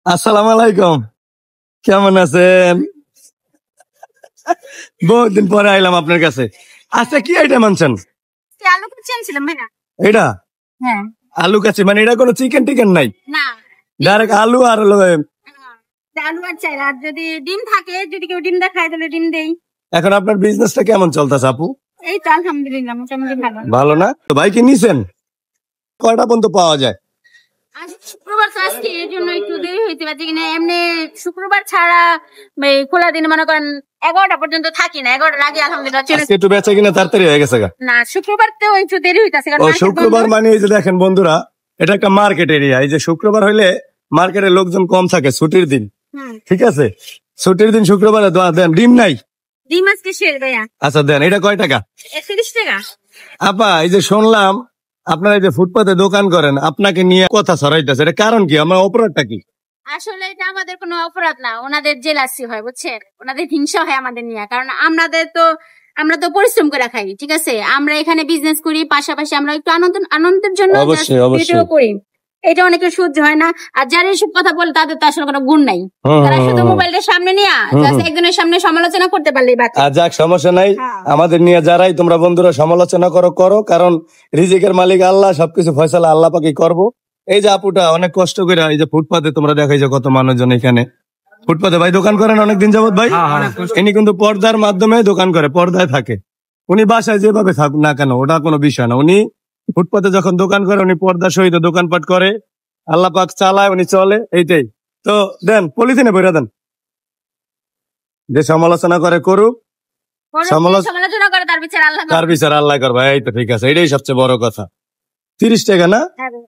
আসসালামু আলাইকুম, কেমন আছেন? বহুদিন পরে আইলাম আপনার কাছে। আচ্ছা, কি আইটেম আনছেন? আলু কুচি আনছিলাম ভাইয়া। এটা হ্যাঁ আলু কাছে, মানে এটা কোনো চিকেন টিকেন নাই, না ডাইরেক্ট আলু আর হলো। আলু আর চাই, আর যদি ডিম থাকে, যদি কেউ ডিম দেখায় তাহলে ডিম দেই। এখন আপনার বিজনেসটা কেমন চলতেছে আপু? এই তো আলহামদুলিল্লাহ মোটামুটি ভালো। ভালো না? তো ভাই কি নিছেন? কয়টা পর্যন্ত পাওয়া যায়? আজ শুক্রবার তো, আজকে এর জন্য একটু দেরি হইতে পারছে কিনা। এমনি শুক্রবার ছাড়া এই খোলা দিনে মনে করেন 11টা পর্যন্ত থাকি না, 11টার আগে আলহামদুলিল্লাহ চলে। আজকে একটু বেচা কিনা তাড়াতাড়ি হয়ে গেছে গা। না, শুক্রবার তো একটু দেরি হইতাছে কারণ ও market শুক্রবার বন্ধ। মানে এই যে দেখেন বন্ধুরা, এটা একটা মার্কেট এরিয়া। এই যে শুক্রবার হইলে মার্কেটে লোকজন কম থাকে, ছুটির দিন। হুম, ঠিক আছে, ছুটির দিন শুক্রবারে দেন। ডিম নাই? ডিম আজকে শেষ ভাইয়া। আচ্ছা দেন। এটা কয় টাকা? 30 টাকা। আপা, এই যে শুনলাম আপনারা এই যে ফুটপাতে দোকান করেন, আপনাকে নিয়ে কথা ছড়াইতেছে, এটা কারণ কি? আমার অপরাধটা কি? আসলে এটা আমাদের কোনো অপরাধ না, ওনাদের জেলাসি হয় বুঝছেন, ওনাদের হিংসা হয় আমাদের নিয়ে। কারণ আমরা তো পরিশ্রম করে খাই, ঠিক আছে। আমরা এখানে বিজনেস করি, পাশাপাশি আমরা একটু আনন্দের জন্য অবশ্যই, just অবশ্যই। ভিডিও করি। এটা অনেকের সহ্য হয় না। আর যারা এসব কথা বলে তাদের তো আসলে কোনো গুণ নাই। তারা শুধু মোবাইলটা সামনে নিয়ে জাস্ট একজনের সামনে সমালোচনা করতে পারলেই বাকি। আর যাক, সমস্যা নাই। হ্যাঁ। আমাদের নিয়ে যারাই তোমরা বন্ধুরা সমালোচনা করো, কারণ রিজিকের মালিক আল্লাহ, সবকিছু ফয়সালা আল্লাহ পাকই করবো। এই যে আপুটা অনেক কষ্ট করে এই যে ফুটপাতে তোমরা দেখাই যে কত মানুষজন এখানে ফুটপাতে ভাই দোকান করেন অনেকদিন যাবত ভাই। ইনি কিন্তু পর্দার মাধ্যমে দোকান করে, পর্দায় থাকে। উনি বাসায় যেভাবে থাকুক না কেন, ওটা কোনো বিষয় না। উনি ফুটপাতে যখন দোকান করে, উনি পর্দার সহিত দোকানপাট করে, আল্লাহ পাক চালায়, উনি চলে, এইটাই তো। দেন, পলিথিনে বইরা দেন। যে সমালোচনা করে করুক, সমালোচনা করে তার বিচার আল্লাহ তার বিচার আল্লাহ করবে। এই তো ঠিক আছে, এটাই সবচেয়ে বড় কথা। 30 টাকা না? করবে।